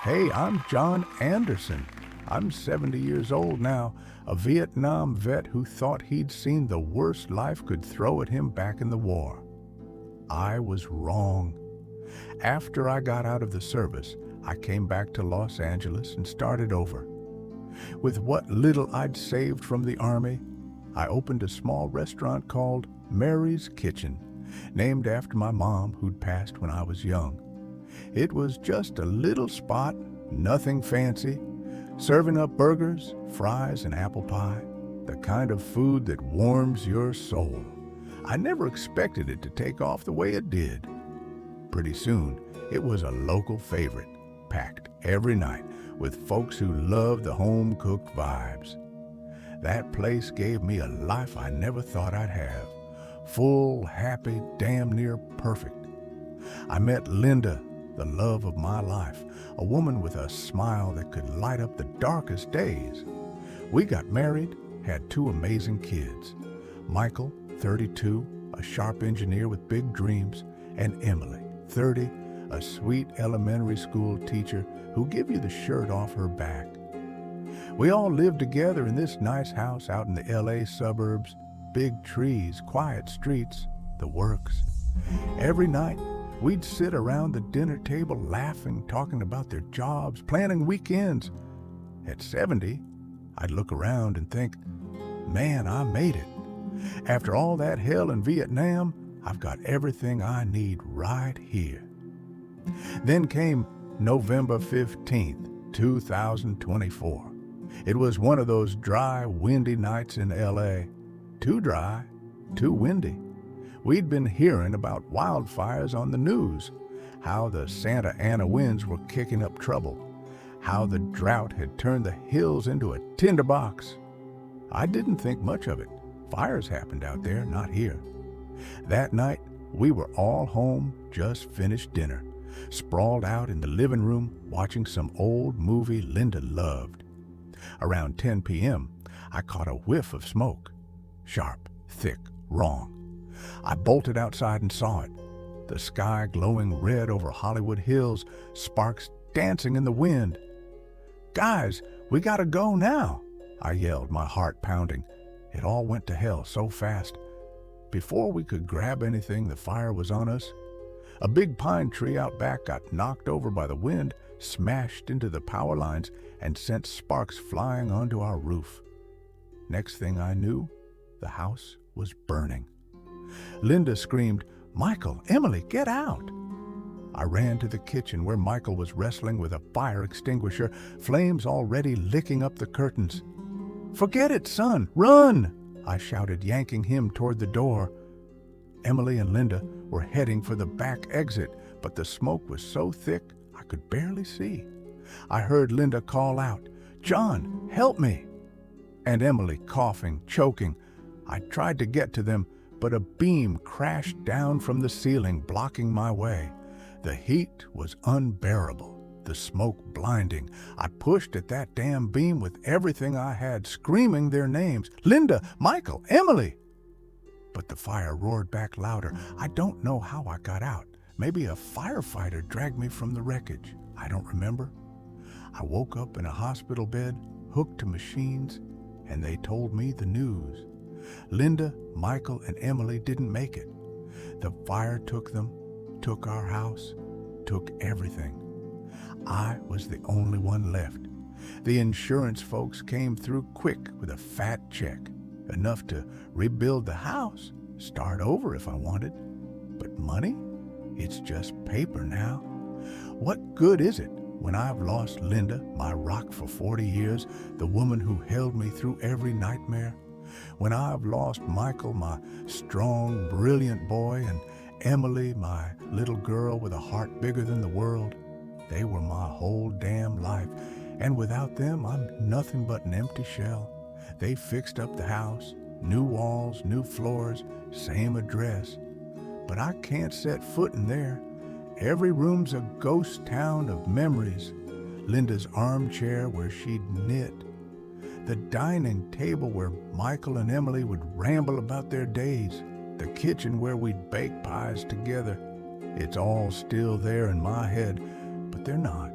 Hey, I'm John Anderson. I'm 70 years old now, a Vietnam vet who thought he'd seen the worst life could throw at him back in the war. I was wrong. After I got out of the service, I came back to Los Angeles and started over. With what little I'd saved from the Army, I opened a small restaurant called Mary's Kitchen, named after my mom who'd passed when I was young. It was just a little spot, nothing fancy, serving up burgers, fries, and apple pie, the kind of food that warms your soul. I never expected it to take off the way it did. Pretty soon, it was a local favorite, packed every night with folks who loved the home-cooked vibes. That place gave me a life I never thought I'd have. Full, happy, damn near perfect. I met Linda, the love of my life, a woman with a smile that could light up the darkest days. We got married, had two amazing kids. Michael, 32, a sharp engineer with big dreams, and Emily, 30, a sweet elementary school teacher who give you the shirt off her back. We all lived together in this nice house out in the LA suburbs, big trees, quiet streets, the works. Every night, we'd sit around the dinner table laughing, talking about their jobs, planning weekends. At 70, I'd look around and think, man, I made it. After all that hell in Vietnam, I've got everything I need right here. Then came November 15th, 2024. It was one of those dry, windy nights in LA. Too dry, too windy. We'd been hearing about wildfires on the news, how the Santa Ana winds were kicking up trouble, how the drought had turned the hills into a tinderbox. I didn't think much of it. Fires happened out there, not here. That night, we were all home, just finished dinner, sprawled out in the living room, watching some old movie Linda loved. Around 10 p.m., I caught a whiff of smoke. Sharp, thick, wrong. I bolted outside and saw it. The sky glowing red over Hollywood Hills, sparks dancing in the wind. "Guys, we gotta go now," I yelled, my heart pounding. It all went to hell so fast. Before we could grab anything, the fire was on us. A big pine tree out back got knocked over by the wind, smashed into the power lines, and sent sparks flying onto our roof. Next thing I knew, the house was burning. Linda screamed, "Michael, Emily, get out!" I ran to the kitchen where Michael was wrestling with a fire extinguisher, flames already licking up the curtains. "Forget it, son! Run!" I shouted, yanking him toward the door. Emily and Linda were heading for the back exit, but the smoke was so thick I could barely see. I heard Linda call out, "John, help me!" And Emily coughing, choking. I tried to get to them, but a beam crashed down from the ceiling, blocking my way. The heat was unbearable, the smoke blinding. I pushed at that damn beam with everything I had, screaming their names, "Linda, Michael, Emily!" But the fire roared back louder. I don't know how I got out. Maybe a firefighter dragged me from the wreckage. I don't remember. I woke up in a hospital bed, hooked to machines, and they told me the news. Linda, Michael, and Emily didn't make it. The fire took them, took our house, took everything. I was the only one left. The insurance folks came through quick with a fat check, enough to rebuild the house, start over if I wanted. But money? It's just paper now. What good is it when I've lost Linda, my rock for 40 years, the woman who held me through every nightmare? When I've lost Michael, my strong, brilliant boy, and Emily, my little girl with a heart bigger than the world? They were my whole damn life, and without them, I'm nothing but an empty shell. They fixed up the house, new walls, new floors, same address. But I can't set foot in there. Every room's a ghost town of memories. Linda's armchair where she'd knit, the dining table where Michael and Emily would ramble about their days, the kitchen where we'd bake pies together. It's all still there in my head, but they're not.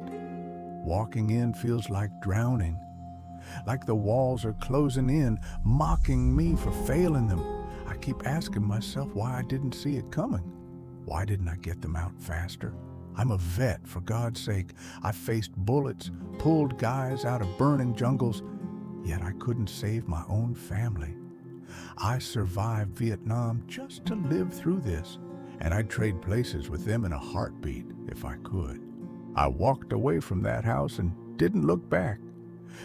Walking in feels like drowning, like the walls are closing in, mocking me for failing them. I keep asking myself why I didn't see it coming. Why didn't I get them out faster? I'm a vet, for God's sake. I faced bullets, pulled guys out of burning jungles, yet I couldn't save my own family. I survived Vietnam just to live through this, and I'd trade places with them in a heartbeat if I could. I walked away from that house and didn't look back.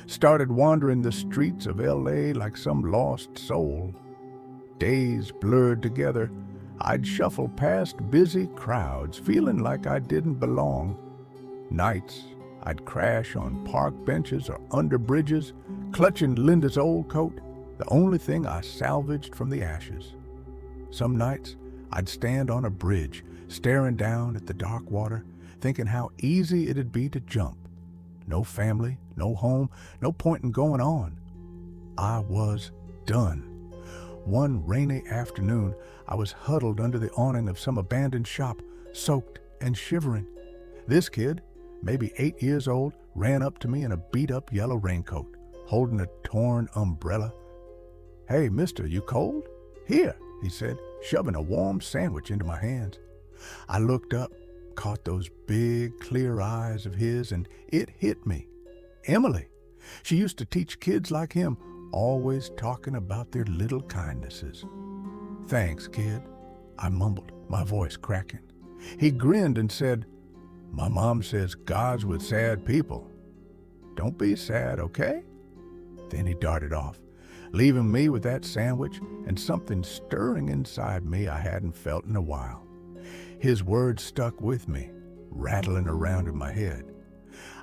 Started wandering the streets of LA like some lost soul. Days blurred together. I'd shuffle past busy crowds, feeling like I didn't belong. Nights, I'd crash on park benches or under bridges, clutching Linda's old coat, the only thing I salvaged from the ashes. Some nights, I'd stand on a bridge, staring down at the dark water, thinking how easy it'd be to jump. No family, no home, no point in going on. I was done. One rainy afternoon, I was huddled under the awning of some abandoned shop, soaked and shivering. This kid, maybe 8 years old, ran up to me in a beat-up yellow raincoat, holding a torn umbrella. "Hey, mister, you cold?" "Here," he said, shoving a warm sandwich into my hands. I looked up, caught those big, clear eyes of his, and it hit me. Emily. She used to teach kids like him, always talking about their little kindnesses. "Thanks, kid," I mumbled, my voice cracking. He grinned and said, "My mom says God's with sad people. Don't be sad, okay?" Then he darted off, leaving me with that sandwich and something stirring inside me I hadn't felt in a while. His words stuck with me, rattling around in my head.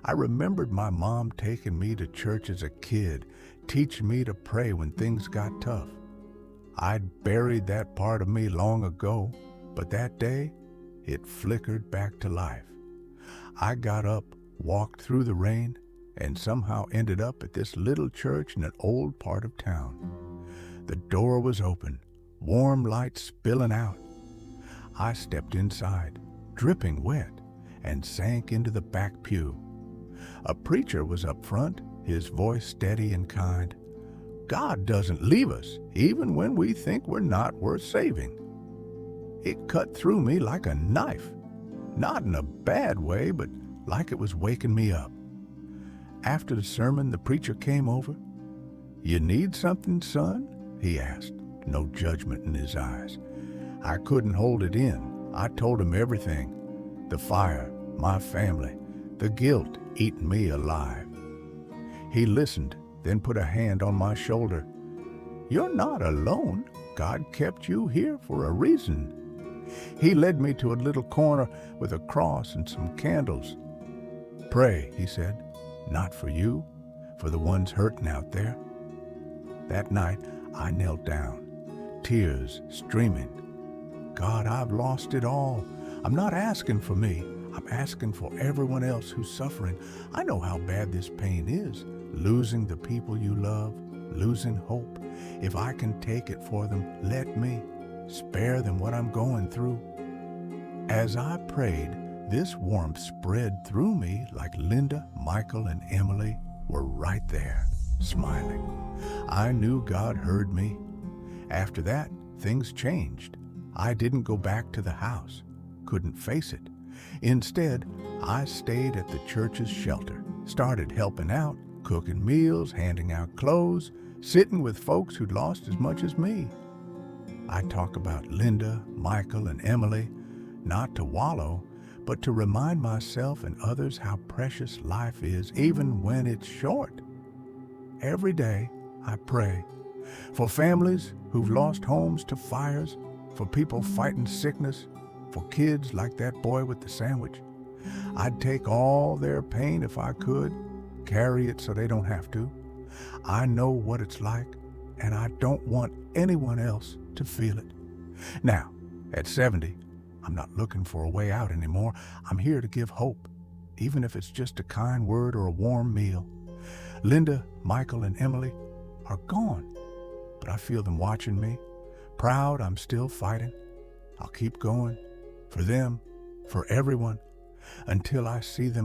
I remembered my mom taking me to church as a kid, teaching me to pray when things got tough. I'd buried that part of me long ago, but that day, it flickered back to life. I got up, walked through the rain, and somehow ended up at this little church in an old part of town. The door was open, warm light spilling out. I stepped inside, dripping wet, and sank into the back pew. A preacher was up front, his voice steady and kind. God doesn't leave us, even when we think we're not worth saving. It cut through me like a knife, not in a bad way, but like it was waking me up. After the sermon, the preacher came over. "You need something, son?" he asked, no judgment in his eyes. I couldn't hold it in. I told him everything. The fire, my family, the guilt eating me alive. He listened, then put a hand on my shoulder. "You're not alone. God kept you here for a reason." He led me to a little corner with a cross and some candles. "Pray," he said, "not for you, for the ones hurting out there." That night, I knelt down, tears streaming. "God, I've lost it all. I'm not asking for me. I'm asking for everyone else who's suffering. I know how bad this pain is, losing the people you love, losing hope. If I can take it for them, let me. Spare them what I'm going through." As I prayed, this warmth spread through me like Linda, Michael, and Emily were right there, smiling. I knew God heard me. After that, things changed. I didn't go back to the house, couldn't face it. Instead, I stayed at the church's shelter, started helping out, cooking meals, handing out clothes, sitting with folks who'd lost as much as me. I talk about Linda, Michael, and Emily, not to wallow, but to remind myself and others how precious life is, even when it's short. Every day, I pray for families who've lost homes to fires, for people fighting sickness, for kids like that boy with the sandwich. I'd take all their pain if I could, carry it so they don't have to. I know what it's like, and I don't want anyone else to feel it. Now, at 70, I'm not looking for a way out anymore. I'm here to give hope, even if it's just a kind word or a warm meal. Linda, Michael, and Emily are gone, but I feel them watching me. Proud I'm still fighting. I'll keep going, for them, for everyone, until I see them